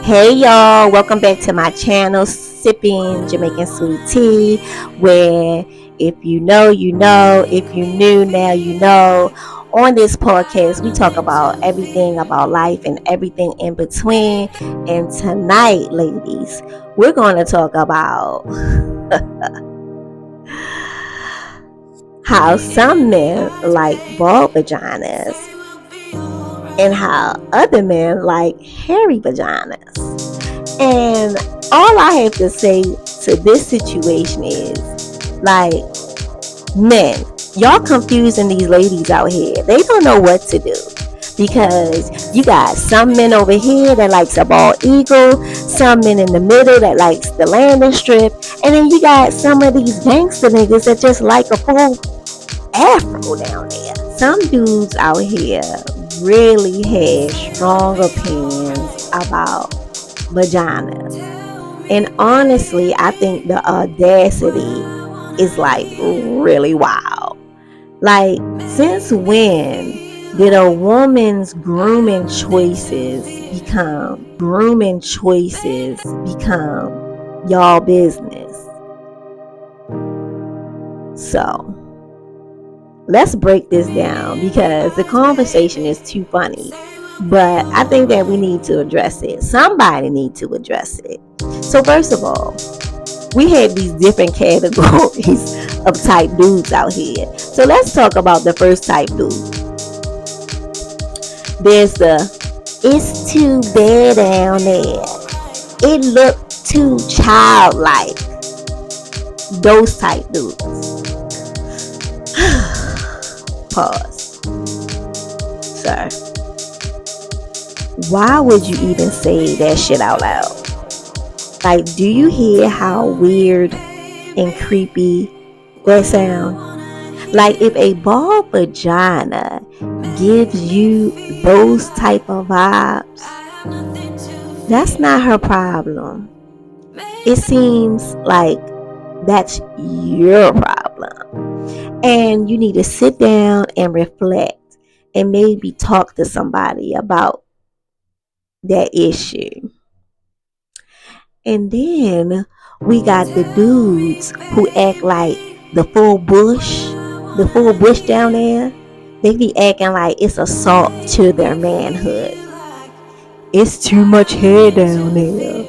Hey y'all, welcome back to my channel, Sipping Jamaican Sweet Tea, where if you know, you know, if you knew, now you know. On this podcast, we talk about everything about life and everything in between. And tonight, ladies, we're going to talk about how some men like bald vaginas and how other men like hairy vaginas. And all I have to say to this situation is, like, men, y'all confusing these ladies out here. They don't know what to do. Because you got some men over here that likes a bald eagle, some men in the middle that likes the landing strip, and then you got some of these gangster niggas that just like a full afro down there. Some dudes out here really have strong opinions about vaginas. And honestly, I think the audacity is like really wild. Like, since when did a woman's grooming choices become y'all business? So let's break this down because the conversation is too funny. But I think that we need to address it. Somebody need to address it. So first of all, we have these different categories of type dudes out here. So let's talk about the first type dude. There's the "it's too bad down there, it looked too childlike." Those type dudes. Pause. Sir, why would you even say that shit out loud? Like, do you hear how weird and creepy that sound? Like, if a bald vagina gives you those type of vibes, that's not her problem. It seems like that's your problem. And you need to sit down and reflect and maybe talk to somebody about that issue. And then we got the dudes who act like the full bush down there. They be acting like it's assault to their manhood. It's too much hair down there.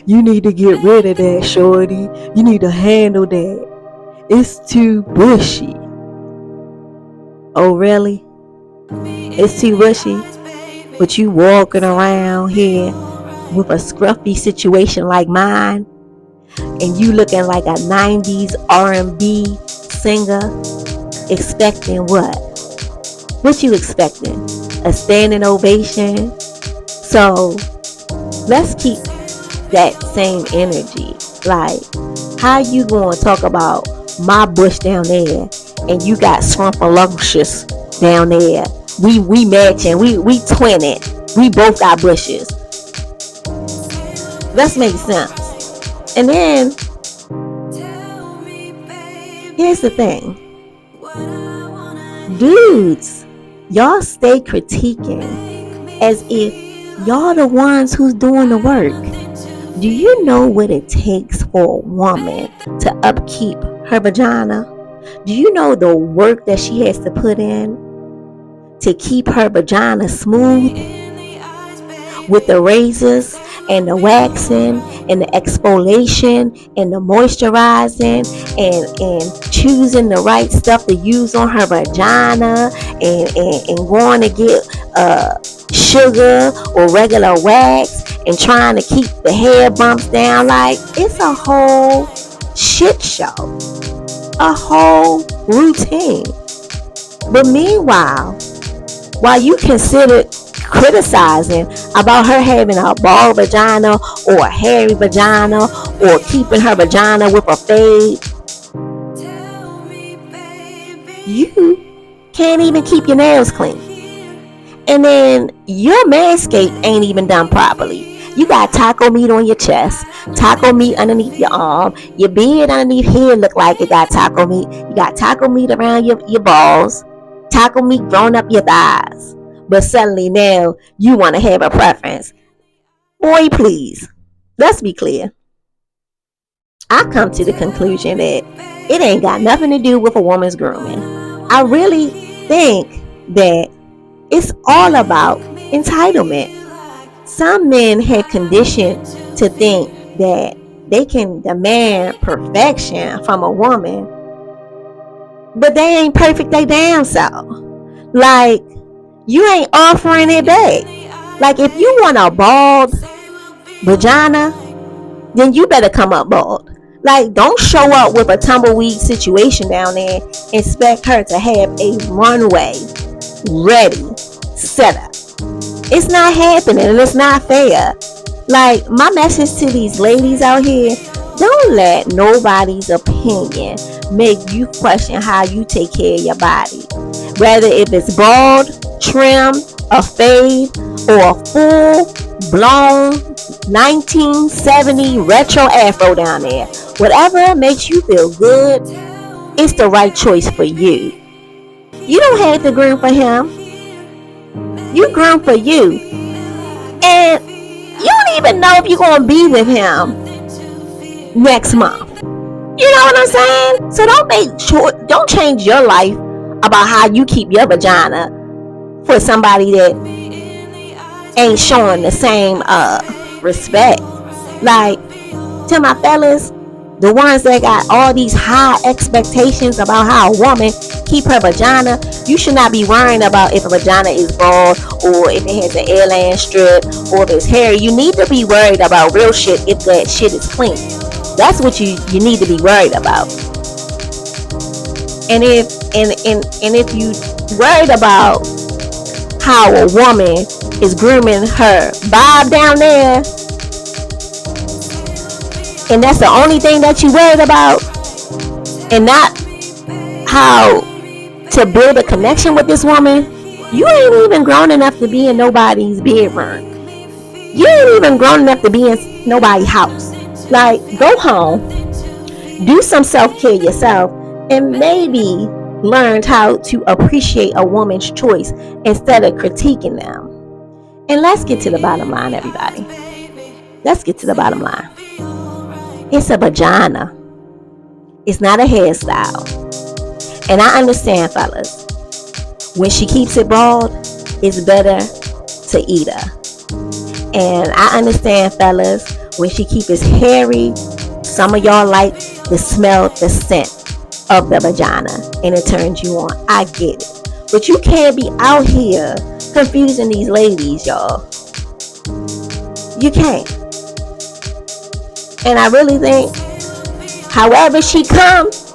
You need to get rid of that, shorty. You need to handle that. It's too bushy. Oh, really? It's too bushy? But you walking around here with a scruffy situation like mine, and you looking like a 90s R&B singer, expecting what? What you expecting? A standing ovation? So let's keep that same energy. Like, how you gonna talk about my bush down there and you got Scrumpalicious down there? We matching, we twinning, we both got bushes. Let's make sense. And then here's the thing, dudes, y'all stay critiquing as if y'all the ones who's doing the work. Do you know what it takes for a woman to upkeep her vagina? Do you know the work that she has to put in to keep her vagina smooth? With the razors and the waxing and the exfoliation and the moisturizing and choosing the right stuff to use on her vagina and going to get sugar or regular wax and trying to keep the hair bumps down. Like, it's a whole shit show, a whole routine. But meanwhile, while you consider criticizing about her having a bald vagina or a hairy vagina or keeping her vagina with a fade, you can't even keep your nails clean. And then your manscape ain't even done properly. You got taco meat on your chest, taco meat underneath your arm, your beard underneath here look like it got taco meat. You got taco meat around your balls, taco meat growing up your thighs. But suddenly now you want to have a preference. Boy, please. Let's be clear. I come to the conclusion that it ain't got nothing to do with a woman's grooming. I really think that it's all about entitlement. Some men had conditioned to think that they can demand perfection from a woman, but they ain't perfect they damn self. Like, you ain't offering it back. Like, if you want a bald vagina, then you better come up bald. Like, don't show up with a tumbleweed situation down there and expect her to have a runway ready, set up. It's not happening and it's not fair. Like, my message to these ladies out here, don't let nobody's opinion make you question how you take care of your body. Whether if it's bald, trim, a fade, or a full blown 1970 retro afro down there. Whatever makes you feel good, it's the right choice for you. You don't have to groom for him. You groom for you. And you don't even know if you're going to be with him next month. You know what I'm saying? So don't change your life about how you keep your vagina for somebody that ain't showing the same respect. Like, to my fellas, the ones that got all these high expectations about how a woman keep her vagina, you should not be worrying about if a vagina is bald or if it has an airline strip or if it's hairy. You need to be worried about real shit if that shit is clean. That's what you need to be worried about. And if you worried about how a woman is grooming her bob down there, and that's the only thing that you worried about, and not how to build a connection with this woman, you ain't even grown enough to be in nobody's bedroom. You ain't even grown enough to be in nobody's house. Like, go home, do some self-care yourself, and maybe learn how to appreciate a woman's choice instead of critiquing them. And let's get to the bottom line, everybody. Let's get to the bottom line. It's a vagina. It's not a hairstyle. And I understand, fellas, when she keeps it bald, it's better to eat her. And I understand, fellas, when she keeps it hairy, some of y'all like to smell the scent of the vagina and it turns you on. I get it. But you can't be out here confusing these ladies, y'all. You can't. And I really think, however she comes,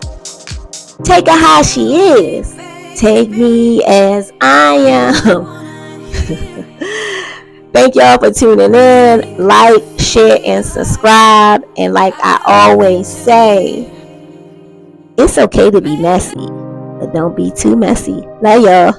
take her how she is. Take me as I am. Thank y'all for tuning in. Like, share, and subscribe. And like I always say, it's okay to be messy, but don't be too messy. Love y'all.